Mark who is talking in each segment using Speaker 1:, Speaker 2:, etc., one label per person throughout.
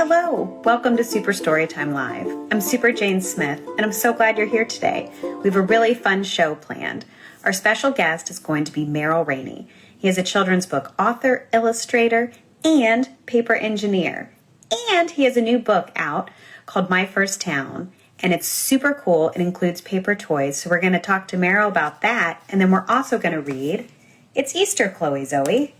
Speaker 1: Hello, welcome to Super Storytime Live. I'm Super Jane Smith, and I'm so glad you're here today. We have a really fun show planned. Our special guest is going to be Merrill Rainey. He is a children's book author, illustrator, and paper engineer. And he has a new book out called My First Town, and it's super cool. It includes paper toys, so we're going to talk to Merrill about that, and then we're also going to read It's Easter, CHLOE ZOE.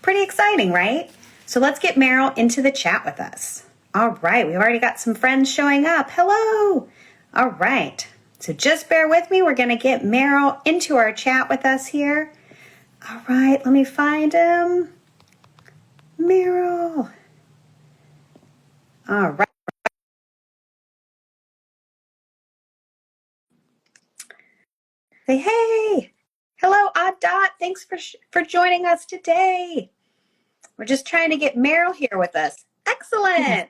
Speaker 1: Pretty exciting, right? So let's get Merrill into the chat with us. All right, we've already got some friends showing up. Hello. All right, so just bear with me. We're going to get Merrill into our chat with us here. All right, let me find him. Merrill. All right. Say hey. Hello, Odd Dot. Thanks for joining us today. We're just trying to get Merrill here with us. Excellent.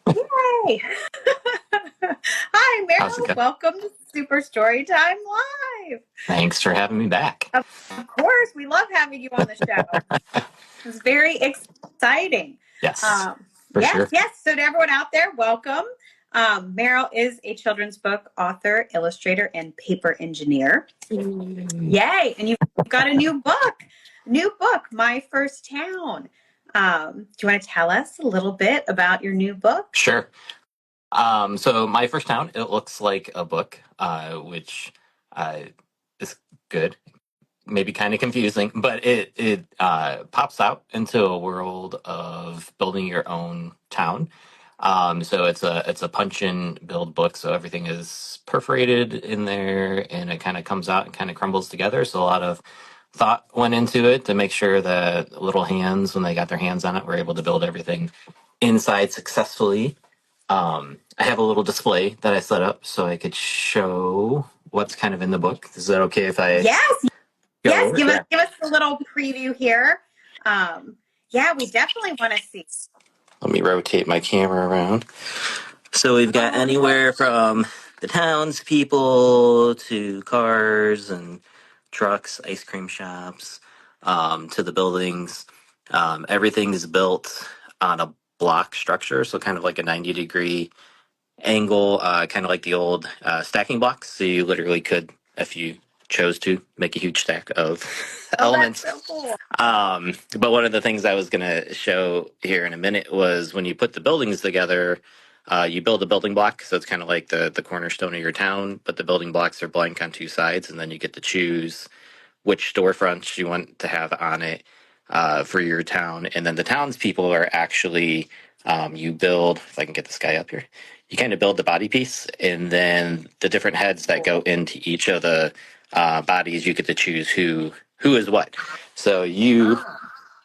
Speaker 1: Yay. Hi, Merrill. Welcome to Super Storytime Live.
Speaker 2: Thanks for having me back.
Speaker 1: Of course. We love having you on the show. It's very exciting.
Speaker 2: Yes,
Speaker 1: sure.
Speaker 2: Yes.
Speaker 1: So to everyone out there, welcome. Merrill is a children's book author, illustrator, and paper engineer. Yay. And you've got a new book, My First Town. Do you want to tell us a little bit about your new book?
Speaker 2: Sure. So My First Town, it looks like a book, which is good, maybe kind of confusing, but it pops out into a world of building your own town. So it's a punch and build book, so everything is perforated in there, and it kind of comes out and kind of crumbles together. So a lot of thought went into it to make sure that little hands, when they got their hands on it, were able to build everything inside successfully. I have a little display that I set up so I could show what's kind of in the book. Is that okay if I?
Speaker 1: Yes. Give us a little preview here. We definitely want to see.
Speaker 2: Let me rotate my camera around. So we've got anywhere from the townspeople to cars and trucks, ice cream shops, to the buildings. Everything is built on a block structure, so kind of like a 90-degree angle, kind of like the old stacking blocks. So you literally could, if you chose to, make a huge stack of elements.
Speaker 1: That's so cool.
Speaker 2: But one of the things I was going to show here in a minute was when you put the buildings together, you build a building block. So it's kind of like the cornerstone of your town, but the building blocks are blank on two sides, and then you get to choose which storefronts you want to have on it for your town. And then the townspeople are actually, you build, if I can get this guy up here, you kind of build the body piece, and then the different heads that go into each of the bodies, you get to choose who is what. So you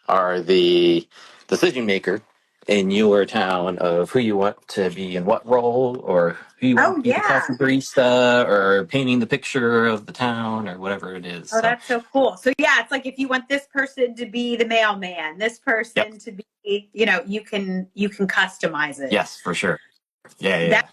Speaker 2: are the decision maker in your town of who you want to be in what role, or who you want to be the coffee barista, or painting the picture of the town, or whatever it is.
Speaker 1: That's so cool. So it's like if you want this person to be the mailman, this person to be, you can customize it.
Speaker 2: Yes, for sure. Yeah.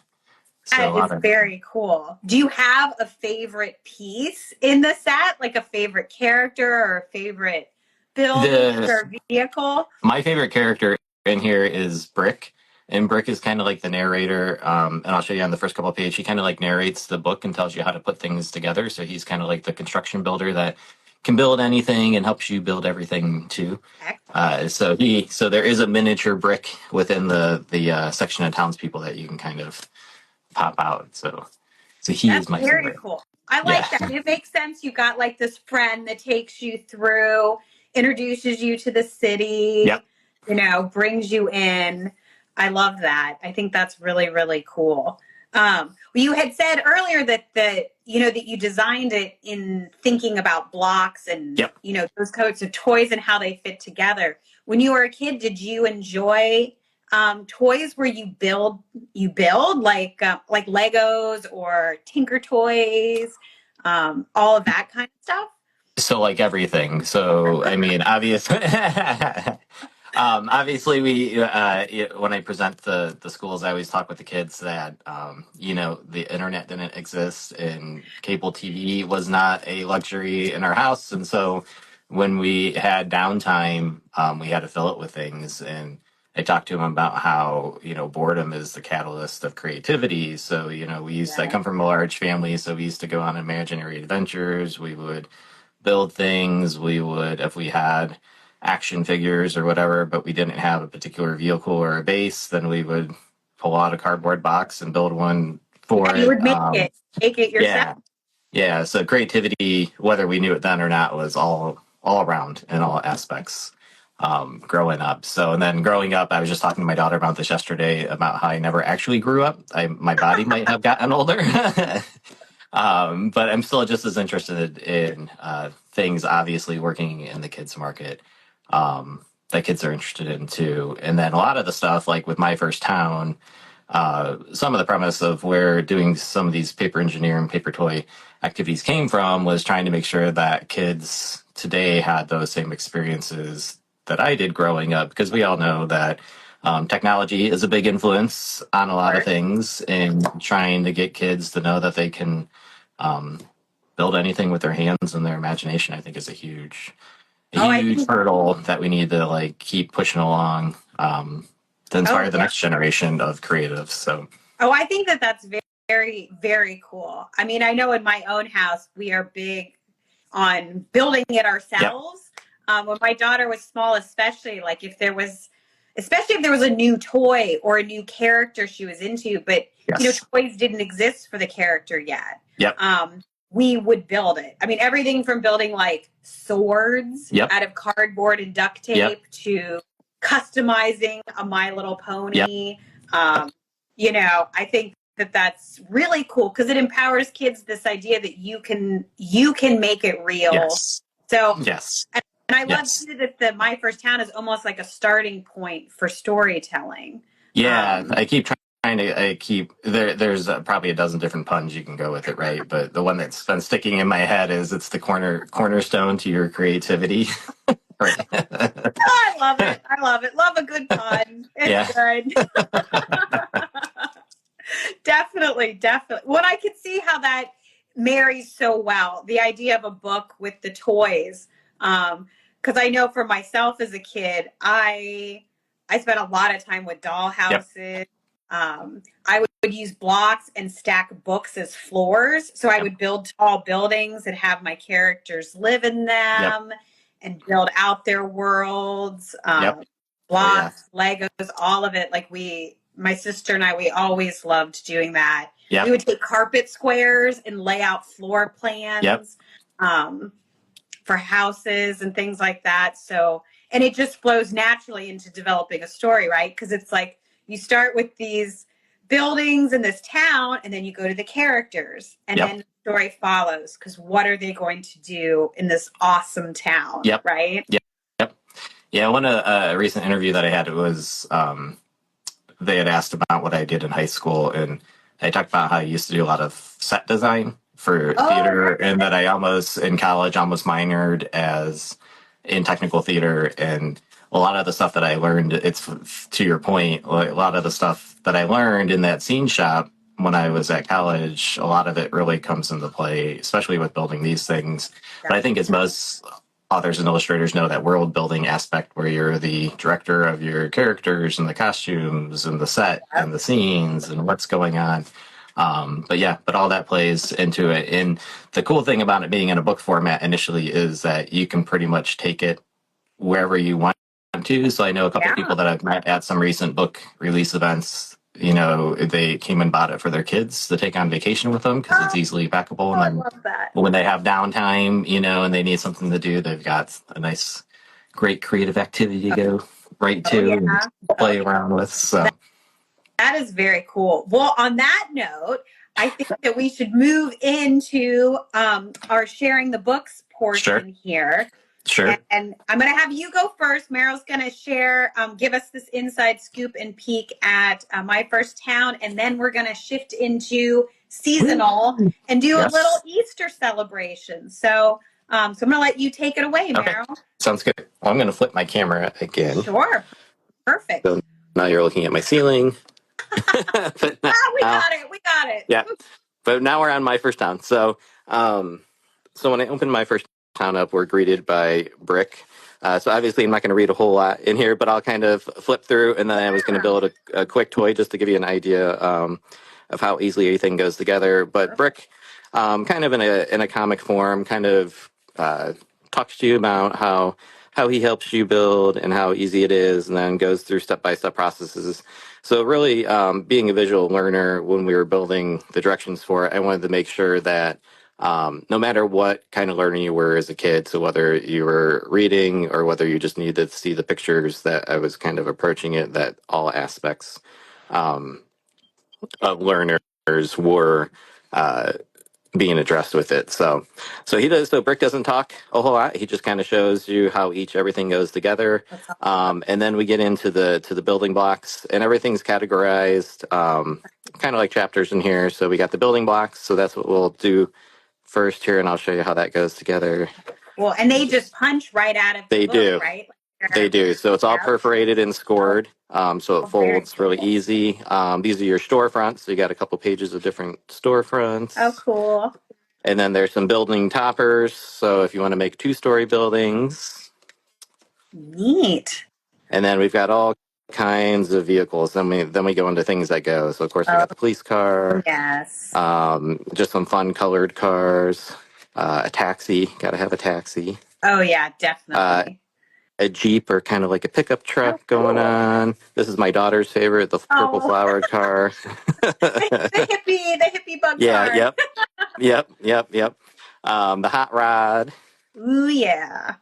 Speaker 1: That is very cool. Do you have a favorite piece in the set, like a favorite character or a favorite building or vehicle?
Speaker 2: My favorite character in here is Brick, and Brick is kind of like the narrator. And I'll show you on the first couple of pages. He kind of like narrates the book and tells you how to put things together. So he's kind of like the construction builder that can build anything and helps you build everything too. So there is a miniature Brick within the section of townspeople that you can kind of pop out. So he is my favorite.
Speaker 1: Very cool. I like that. It makes sense. You got like this friend that takes you through, introduces you to the city, brings you in. I love that. I think that's really, really cool. You had said earlier that you designed it in thinking about blocks and, those coats of toys and how they fit together. When you were a kid, did you enjoy toys where you build like Legos or Tinker Toys, all of that kind of stuff?
Speaker 2: So like everything. So I mean, obviously we when I present the schools, I always talk with the kids that the internet didn't exist and cable TV was not a luxury in our house, and so when we had downtime, we had to fill it with things. And I talked to him about how, boredom is the catalyst of creativity. So, I
Speaker 1: Yeah.
Speaker 2: come from a large family, so we used to go on imaginary adventures. We would build things. We would, if we had action figures or whatever, but we didn't have a particular vehicle or a base, then we would pull out a cardboard box and build one for
Speaker 1: Yeah, you
Speaker 2: it.
Speaker 1: would make it yourself.
Speaker 2: Yeah. Yeah. So creativity, whether we knew it then or not, was all around in all aspects. Growing up. So, and then growing up, I was just talking to my daughter about this yesterday about how I never actually grew up. My body might have gotten older, but I'm still just as interested in things, obviously, working in the kids market that kids are interested in too. And then a lot of the stuff, like with My First Town, some of the premise of where doing some of these paper engineering, paper toy activities came from was trying to make sure that kids today had those same experiences that I did growing up, because we all know that technology is a big influence on a lot of things, and trying to get kids to know that they can um, build anything with their hands and their imagination, I think is a
Speaker 1: Oh, I
Speaker 2: huge
Speaker 1: think.
Speaker 2: hurdle that we need to like keep pushing along to
Speaker 1: Oh,
Speaker 2: inspire the
Speaker 1: yeah.
Speaker 2: next generation of creatives. So
Speaker 1: Oh, I think that that's very, very cool. I mean, I know in my own house, we are big on building it
Speaker 2: yep,
Speaker 1: ourselves. When my daughter was small, especially, like especially if there was a new toy or a new character she was into, but
Speaker 2: yes,
Speaker 1: toys didn't exist for the character yet.
Speaker 2: yep,
Speaker 1: We would build it. I mean, everything from building like swords
Speaker 2: yep,
Speaker 1: out of cardboard and duct
Speaker 2: yep,
Speaker 1: tape to customizing a My Little
Speaker 2: yep,
Speaker 1: Pony. I think that that's really cool because it empowers kids this idea that you can make it real.
Speaker 2: yes,
Speaker 1: So,
Speaker 2: yes,
Speaker 1: and I love
Speaker 2: yes.
Speaker 1: too that the My First Town is almost like a starting point for storytelling.
Speaker 2: Yeah,
Speaker 1: Um,
Speaker 2: I keep trying to. I keep There's probably a dozen different puns you can go with it, right? But the one that's been sticking in my head is it's the cornerstone to your creativity, right?
Speaker 1: I love it. I love it. Love a good pun. It's
Speaker 2: Yeah.
Speaker 1: good. Definitely, definitely. Well, I could see how that marries so well. The idea of a book with the toys. Because I know for myself as a kid, I spent a lot of time with doll
Speaker 2: Yep.
Speaker 1: houses. I would use blocks and stack books as floors. So I
Speaker 2: Yep.
Speaker 1: would build tall buildings and have my characters live in
Speaker 2: Yep.
Speaker 1: them and build out their worlds.
Speaker 2: Yep. Oh yeah.
Speaker 1: Blocks, Legos, all of it. Like my sister and I, we always loved doing that. We
Speaker 2: Yep.
Speaker 1: would take carpet squares and lay out floor
Speaker 2: Yep.
Speaker 1: plans for houses and things like that. So, and it just flows naturally into developing a story, right? Because it's like you start with these buildings in this town, and then you go to the characters, and
Speaker 2: Yep.
Speaker 1: then the story follows. Because what are they going to do in this awesome town,
Speaker 2: Yep.
Speaker 1: right?
Speaker 2: Yep. Yep. Yeah. One a recent interview that I had was they had asked about what I did in high school, and I talked about how I used to do a lot of set design for
Speaker 1: Oh,
Speaker 2: theater, and that I almost in college almost minored as in technical theater. And a lot of the stuff that I learned, it's to your point, like a lot of the stuff that I learned in that scene shop when I was at college, a lot of it really comes into play, especially with building these things. But I think as most authors and illustrators know, that world building aspect where you're the director of your characters and the costumes and the set and the scenes and what's going on. But all that plays into it. And the cool thing about it being in a book format initially is that you can pretty much take it wherever you want to. So I know a couple of
Speaker 1: yeah.
Speaker 2: people that I've met at some recent book release events. They came and bought it for their kids to take on vacation with them because it's easily packable.
Speaker 1: Oh,
Speaker 2: And
Speaker 1: I
Speaker 2: then
Speaker 1: love that.
Speaker 2: when they have downtime, and they need something to do, they've got a nice, great creative activity to go right
Speaker 1: Oh,
Speaker 2: to and
Speaker 1: yeah. Oh,
Speaker 2: play
Speaker 1: yeah.
Speaker 2: around with. So,
Speaker 1: That is very cool. Well, on that note, I think that we should move into our sharing the books
Speaker 2: sure,
Speaker 1: portion here.
Speaker 2: sure.
Speaker 1: And I'm going to have you go first. Meryl's going to share, give us this inside scoop and peek at My First Town. And then we're going to shift into seasonal and do a little
Speaker 2: Yes.
Speaker 1: Easter celebration. So I'm going to let you take it away,
Speaker 2: Okay.
Speaker 1: Meryl.
Speaker 2: Sounds good. Well, I'm going to flip my camera again.
Speaker 1: Sure. Perfect.
Speaker 2: So now you're looking at my ceiling. But
Speaker 1: We
Speaker 2: now,
Speaker 1: got it. We got it.
Speaker 2: yeah. But now we're on My First Town. So when I opened My First Town up, we're greeted by Brick. So obviously I'm not going to read a whole lot in here, but I'll kind of flip through, and then I was going to build a quick toy just to give you an idea of how easily everything goes together. But Brick, kind of in a comic form, kind of talks to you about how he helps you build and how easy it is, and then goes through step-by-step processes. So really, being a visual learner, when we were building the directions for it, I wanted to make sure that no matter what kind of learner you were as a kid, so whether you were reading or whether you just needed to see the pictures, that I was kind of approaching it that all aspects of learners were being addressed with it. So he does. So Brick doesn't talk a whole lot. He just kind of shows you how everything goes together, and then we get into the building blocks, and everything's categorized, kind of like chapters in here. So we got the building blocks. So that's what we'll do first here, and I'll show you how that goes together.
Speaker 1: Well, and they just punch right out of the book, right?
Speaker 2: They do. So it's all perforated and scored. So it folds really easy. These are your storefronts. So you got a couple pages of different storefronts.
Speaker 1: Oh, cool.
Speaker 2: And then there's some building toppers. So if you want to make 2-story buildings.
Speaker 1: Neat.
Speaker 2: And then we've got all kinds of vehicles. Then we go into things that go. So of course we got the police car.
Speaker 1: Yes.
Speaker 2: Just some fun colored cars. A taxi. Got to have a taxi.
Speaker 1: Oh yeah, definitely.
Speaker 2: A Jeep or kind of like a pickup truck going on. This is my daughter's favorite, the purple flowered car.
Speaker 1: the hippie bug car.
Speaker 2: Yep. The hot rod.
Speaker 1: Ooh, yeah.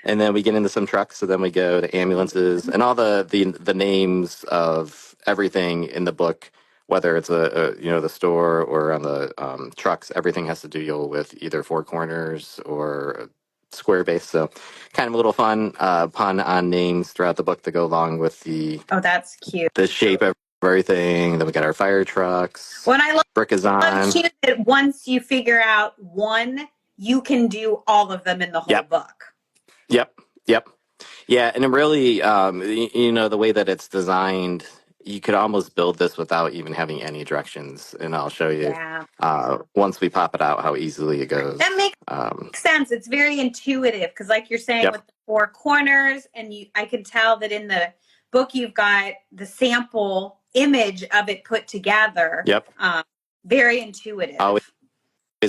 Speaker 2: And then we get into some trucks, so then we go to ambulances and all the names of everything in the book, whether it's the store or on the trucks, everything has to deal with either four corners or square base. So kind of a little fun pun on names throughout the book to go along with
Speaker 1: that's cute.
Speaker 2: The shape of everything. Then we got our fire trucks.
Speaker 1: When I love
Speaker 2: Brick is on.
Speaker 1: that once you figure out one, you can do all of them in the whole book.
Speaker 2: Yep. Yeah, and it really, the way that it's designed, you could almost build this without even having any directions. And I'll show you once we pop it out how easily it goes.
Speaker 1: That makes sense. It's very intuitive because, like you're saying, with the four corners, and I can tell that in the book you've got the sample image of it put together.
Speaker 2: Yep.
Speaker 1: Very intuitive.
Speaker 2: Always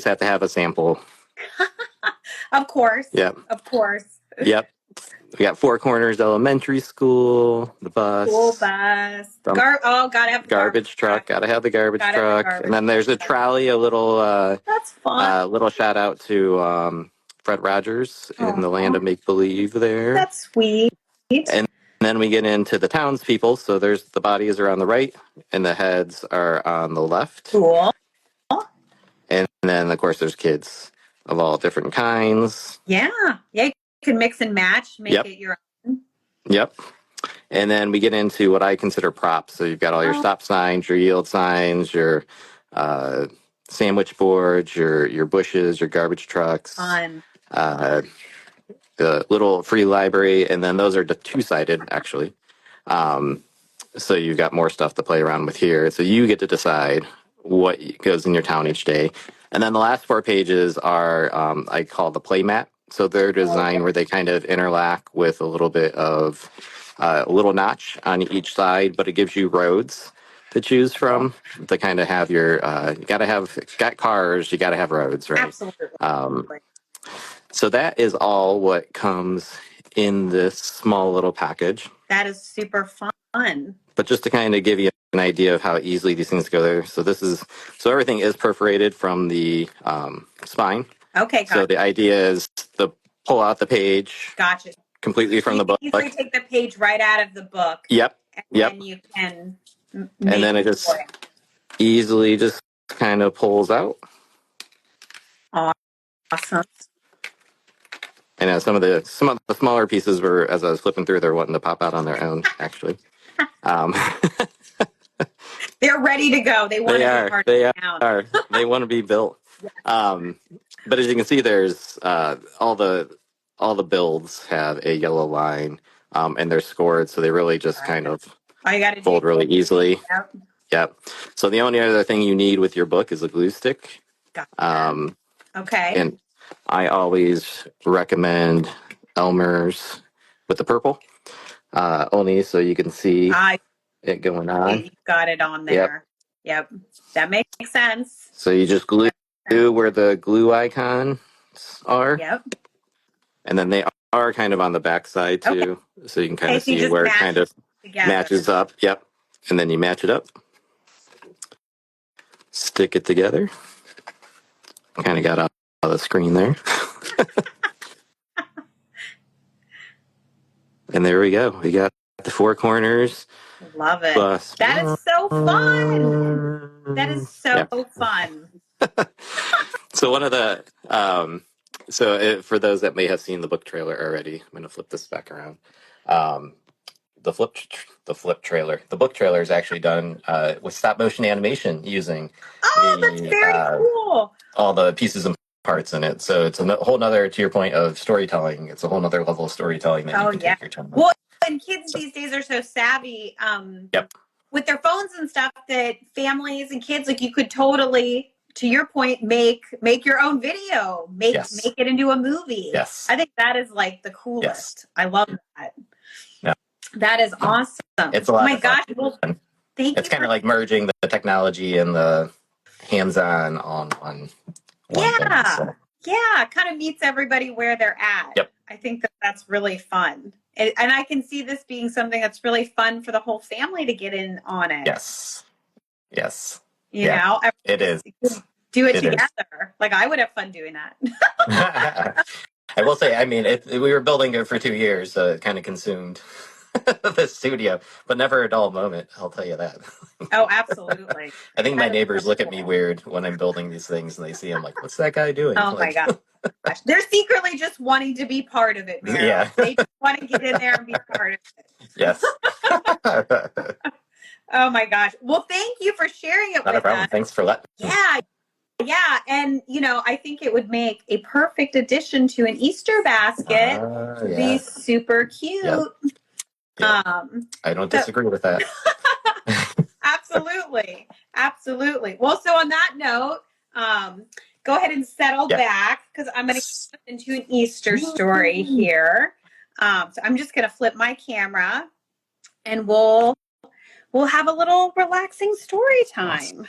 Speaker 2: have to have a sample.
Speaker 1: Of course.
Speaker 2: Yep.
Speaker 1: Of course.
Speaker 2: Yep. We got Four Corners Elementary School, the bus.
Speaker 1: School bus. Gotta have the
Speaker 2: garbage truck. Gotta have the garbage truck. And then there's a trolley, a little
Speaker 1: that's fun.
Speaker 2: Little shout out to Fred Rogers in the land of make believe there.
Speaker 1: That's sweet.
Speaker 2: And then we get into the townspeople. So there's the bodies are on the right and the heads are on the left.
Speaker 1: Cool.
Speaker 2: And then of course there's kids of all different kinds.
Speaker 1: Yeah. You can mix and match, make it your own.
Speaker 2: Yep. And then we get into what I consider props. So you've got all your stop signs, your yield signs, your sandwich boards, your bushes, your garbage trucks.
Speaker 1: Fun.
Speaker 2: The little free library, and then those are two-sided, actually. So you've got more stuff to play around with here. So you get to decide what goes in your town each day. And then the last 4 pages are, I call the play mat. So they're designed where they kind of interlac with a little bit of a little notch on each side, but it gives you roads to choose from to kind of have your, got cars, you got to have roads, right?
Speaker 1: Absolutely.
Speaker 2: So that is all what comes in this small little package.
Speaker 1: That is super fun.
Speaker 2: But just to kind of give you an idea of how easily these things go there. So everything is perforated from the spine.
Speaker 1: Okay, gotcha.
Speaker 2: So the idea is to pull out the page.
Speaker 1: Gotcha.
Speaker 2: Completely from the book.
Speaker 1: You can take the page right out of the book.
Speaker 2: Yep.
Speaker 1: And then you can
Speaker 2: and then it just easily just kind of pulls out.
Speaker 1: Awesome.
Speaker 2: And some of the smaller pieces were, as I was flipping through, they're wanting to pop out on their own, actually.
Speaker 1: They're ready to go. They want to be part of the town.
Speaker 2: They want to be built. But as you can see, there's all the builds have a yellow line, and they're scored, so they really just kind of fold really easily. Yep. So the only other thing you need with your book is a glue stick.
Speaker 1: Okay.
Speaker 2: And I always recommend Elmer's with the purple, only so you can see
Speaker 1: I
Speaker 2: it going on.
Speaker 1: you got it on
Speaker 2: Yep.
Speaker 1: there. Yep. That makes sense.
Speaker 2: So you just glue where the glue icons are,
Speaker 1: Yep.
Speaker 2: and then they are kind of on the back side
Speaker 1: Okay.
Speaker 2: too, so you can kind
Speaker 1: Okay,
Speaker 2: of
Speaker 1: so you
Speaker 2: see
Speaker 1: just
Speaker 2: where it
Speaker 1: match
Speaker 2: kind of
Speaker 1: together.
Speaker 2: matches up. Yep. And then you match it up, stick it together. Kind of got out of the screen there. And there we go. We got the four corners.
Speaker 1: Love it.
Speaker 2: Plus,
Speaker 1: That is so fun. That is so
Speaker 2: yeah.
Speaker 1: fun.
Speaker 2: So one of the for those that may have seen the book trailer already, I'm going to flip this back around. Um, the book trailer is actually done with stop motion animation using
Speaker 1: Oh, that's very cool.
Speaker 2: all the pieces and parts in it. So it's a whole nother, to your point of storytelling. It's a whole nother level of storytelling that you can take your time with.
Speaker 1: Well, and kids these days are so savvy
Speaker 2: Yep.
Speaker 1: with their phones and stuff that families and kids, like, you could totally, to your point, make your own video, make it into a movie.
Speaker 2: Yes.
Speaker 1: I think that is like the coolest. Yes. I love that.
Speaker 2: Yeah.
Speaker 1: That is awesome.
Speaker 2: It's a lot.
Speaker 1: Oh my gosh. Well, thank you.
Speaker 2: It's kind of like merging the technology and the hands-on on one thing. So.
Speaker 1: Yeah, kind of meets everybody where they're at.
Speaker 2: Yep.
Speaker 1: I think that's really fun. And I can see this being something that's really fun for the whole family to get in on it.
Speaker 2: Yes. Yes.
Speaker 1: You know,
Speaker 2: it is.
Speaker 1: Do it together. Like, I would have fun doing that.
Speaker 2: I will say, I mean, we were building it for 2 years, so it kind of consumed the studio, but never a dull moment, I'll tell you that.
Speaker 1: Oh, absolutely.
Speaker 2: I think my neighbors look at me weird when I'm building these things, and they see I'm like, what's that guy doing?
Speaker 1: Oh, my gosh. They're secretly just wanting to be part of it, Merrill. Yeah. They just want to get in there and be part of it.
Speaker 2: Yes.
Speaker 1: Oh, my gosh. Well, thank you for sharing it with us.
Speaker 2: Not a problem. Thanks for letting me.
Speaker 1: Yeah. And, I think it would make a perfect addition to an Easter basket. Be super cute. Yep.
Speaker 2: I don't disagree with that.
Speaker 1: Absolutely. Well, so on that note, go ahead and settle back, because I'm going to get into an Easter story here. So I'm just going to flip my camera, and we'll have a little relaxing story time. Awesome.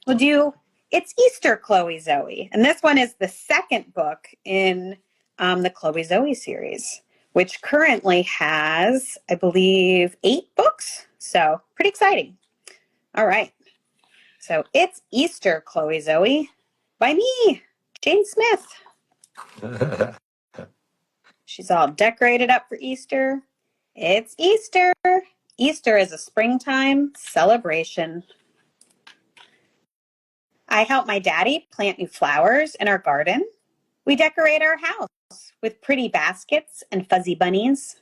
Speaker 1: We'll do It's Easter, CHLOE ZOE. And this one is the second book in the CHLOE ZOE series, which currently has, I believe, 8 books. So pretty exciting. All right. So It's Easter, CHLOE ZOE by me, Jane Smith. She's all decorated up for Easter. It's Easter. Easter is a springtime celebration. I help my daddy plant new flowers in our garden. We decorate our house with pretty baskets and fuzzy bunnies.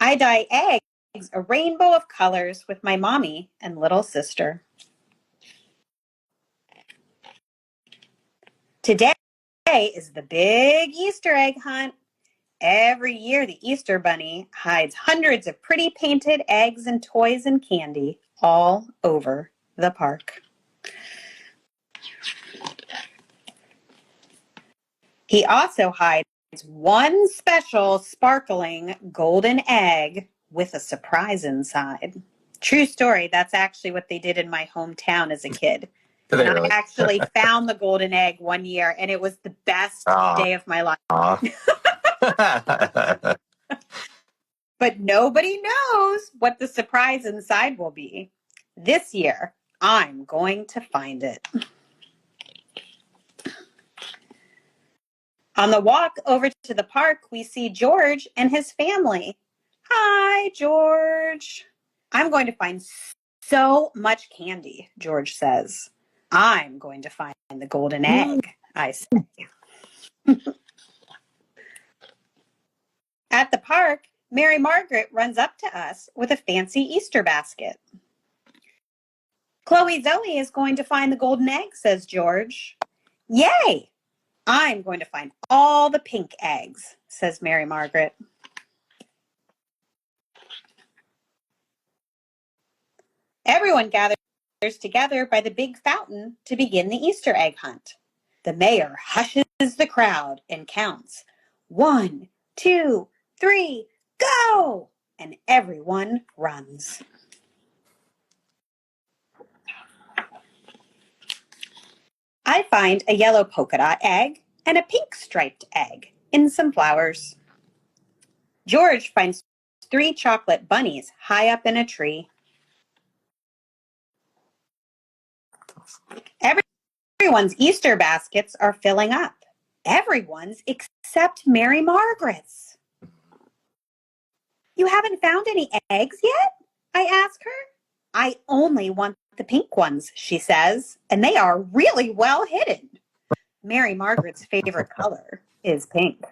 Speaker 1: I dye eggs a rainbow of colors with my mommy and little sister. Today is the big Easter egg hunt. Every year, the Easter Bunny hides hundreds of pretty painted eggs and toys and candy all over the park. He also hides one special sparkling golden egg with a surprise inside. True story, that's actually what they did in my hometown as a kid. And I actually found the golden egg one year, and it was the best day of my life. But nobody knows what the surprise inside will be. This year, I'm going to find it. On the walk over to the park, we see George and his family. Hi, George. I'm going to find so much candy, George says. I'm going to find the golden egg, I say. At the park, Mary Margaret runs up to us with a fancy Easter basket. CHLOE ZOE is going to find the golden egg, says George. Yay! I'm going to find all the pink eggs, says Mary Margaret. Everyone gathers together by the big fountain to begin the Easter egg hunt. The mayor hushes the crowd and counts 1, 2, 3, go! And everyone runs. I find a yellow polka dot egg and a pink striped egg in some flowers. George finds 3 chocolate bunnies high up in a tree. Everyone's Easter baskets are filling up. Everyone's except Mary Margaret's. You haven't found any eggs yet? I ask her. I only want the pink ones, she says, and they are really well hidden. Mary Margaret's favorite color is pink.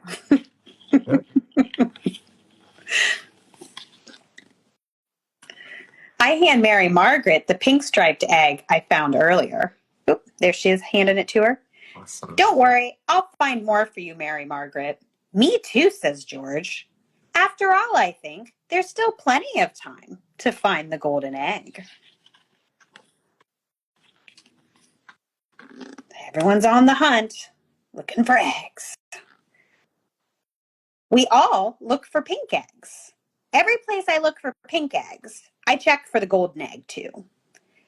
Speaker 1: I hand Mary Margaret the pink striped egg I found earlier. Oop, there she is, handing it to her.
Speaker 2: Awesome.
Speaker 1: Don't worry, I'll find more for you, Mary Margaret. Me too, says George. After all, I think, there's still plenty of time to find the golden egg. Everyone's on the hunt, looking for eggs. We all look for pink eggs. Every place I look for pink eggs, I check for the golden egg too.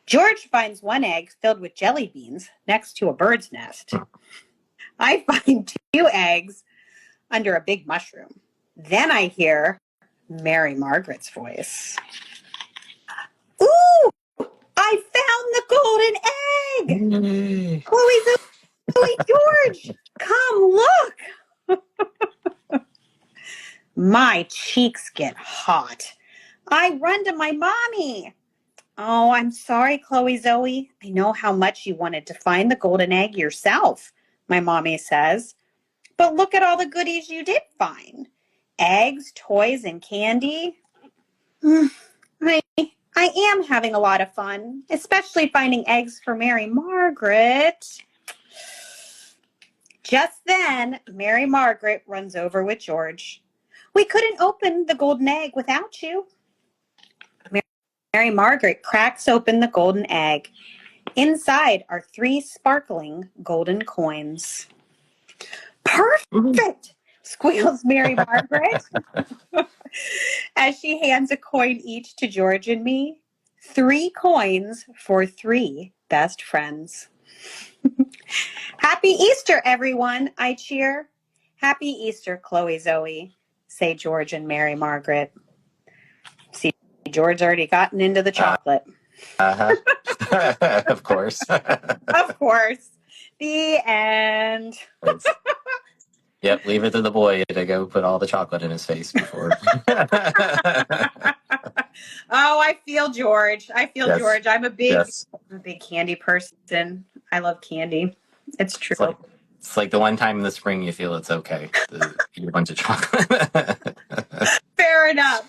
Speaker 1: George finds one egg filled with jelly beans next to a bird's nest. I find 2 eggs under a big mushroom. Then I hear Mary Margaret's voice. Ooh! I found the golden egg! CHLOE ZOE, George! Come look! My cheeks get hot. I run to my mommy. Oh, I'm sorry, CHLOE ZOE. I know how much you wanted to find the golden egg yourself, my mommy says. But look at all the goodies you did find. Eggs, toys, and candy. I am having a lot of fun, especially finding eggs for Mary Margaret. Just then, Mary Margaret runs over with George. We couldn't open the golden egg without you. Mary Margaret cracks open the golden egg. Inside are 3 sparkling golden coins. Perfect, squeals Mary Margaret as she hands a coin each to George and me. 3 coins for 3 best friends. Happy Easter, everyone, I cheer. Happy Easter, CHLOE ZOE, say George and Mary Margaret. See, George already gotten into the chocolate.
Speaker 2: Of course.
Speaker 1: Of course. The end.
Speaker 2: Yep, leave it to the boy to go put all the chocolate in his face before.
Speaker 1: Oh, I feel George.
Speaker 2: Yes.
Speaker 1: George. I'm a big
Speaker 2: Yes.
Speaker 1: candy person. I love candy. It's true.
Speaker 2: It's like the one time in the spring you feel it's okay to eat a bunch of chocolate.
Speaker 1: Fair enough.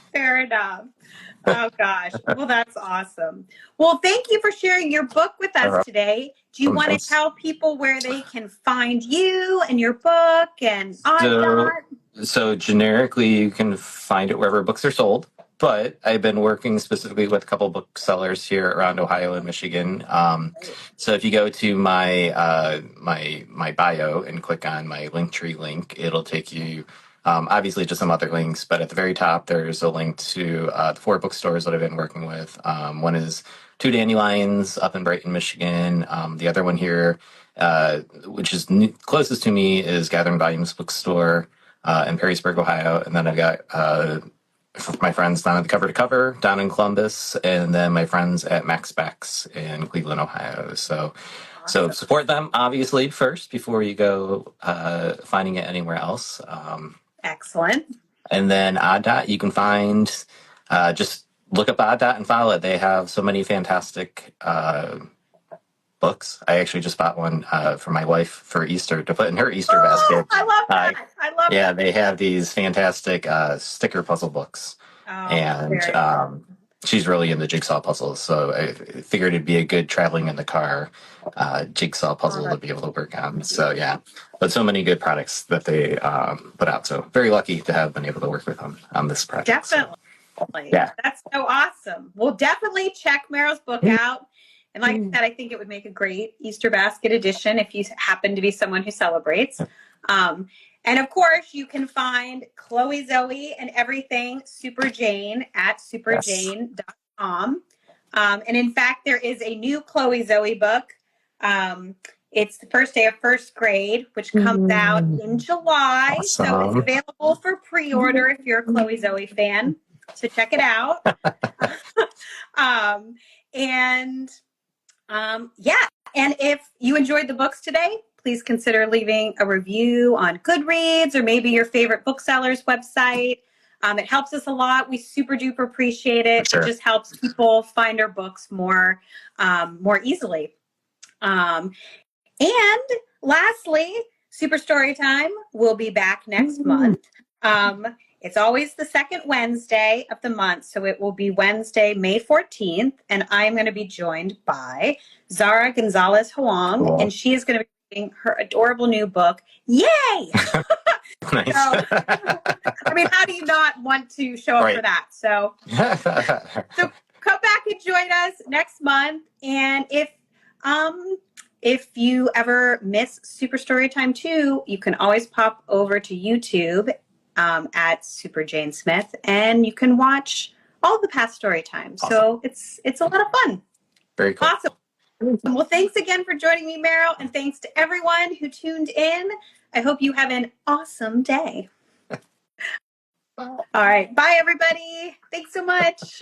Speaker 1: Oh, gosh. Well, that's awesome. Well, thank you for sharing your book with us today. Do you want to tell people where they can find you and your book and
Speaker 2: So generically, you can find it wherever books are sold. But I've been working specifically with a couple booksellers here around Ohio and Michigan. So if you go to my my bio and click on my Linktree link, it'll take you obviously to some other links. But at the very top, there's a link to the 4 bookstores that I've been working with. One is Two Dandelions up in Brighton, Michigan. The other one here, which is closest to me, is Gathering Volumes Bookstore in Perrysburg, Ohio. And then I've got my friends down at the Cover to Cover down in Columbus, and then my friends at Max Specs in Cleveland, Ohio. So support them obviously first before you go finding it anywhere else.
Speaker 1: Excellent.
Speaker 2: And then Odd Dot, you can find just look up Odd Dot and follow it. They have so many fantastic books. I actually just bought one for my wife for Easter to put in her Easter basket.
Speaker 1: I love that.
Speaker 2: Yeah, they have these fantastic sticker puzzle books. And she's really into jigsaw puzzles. So I figured it'd be a good traveling in the car jigsaw puzzle to be able to work on. So yeah, but so many good products that they put out. So very lucky to have been able to work with them on this project.
Speaker 1: Definitely.
Speaker 2: So, yeah.
Speaker 1: That's so awesome. We'll definitely check Meryl's book out. And like I said, I think it would make a great Easter basket edition if you happen to be someone who celebrates. And of course, you can find Chloe Zoe and everything Super Jane at superjane.com. And in fact, there is a new Chloe Zoe book. It's the first day of first grade, which comes out in July.
Speaker 3: Awesome.
Speaker 1: So it's available for pre-order if you're a Chloe Zoe fan. So check it out. Yeah. And if you enjoyed the books today, please consider leaving a review on Goodreads or maybe your favorite bookseller's website. It helps us a lot. We super duper appreciate it.
Speaker 3: Sure.
Speaker 1: It just helps people find our books more easily. And lastly, Super Story Time will be back next month. It's always the second Wednesday of the month, so it will be Wednesday, May 14th, and I'm going to be joined by Zara Gonzalez Huang,
Speaker 3: Cool.
Speaker 1: and she is going to be reading her adorable new book. Yay!
Speaker 2: Nice.
Speaker 1: So, I mean, how do you not want to show up for that? So come back and join us next month, and if you ever miss Super Storytime 2, you can always pop over to YouTube at Super Jane Smith, and you can watch all the past story times. Awesome. So it's a lot of fun.
Speaker 2: Very cool.
Speaker 1: Awesome. Well, thanks again for joining me, Merrill, and thanks to everyone who tuned in. I hope you have an awesome day. All right. Bye, everybody. Thanks so much.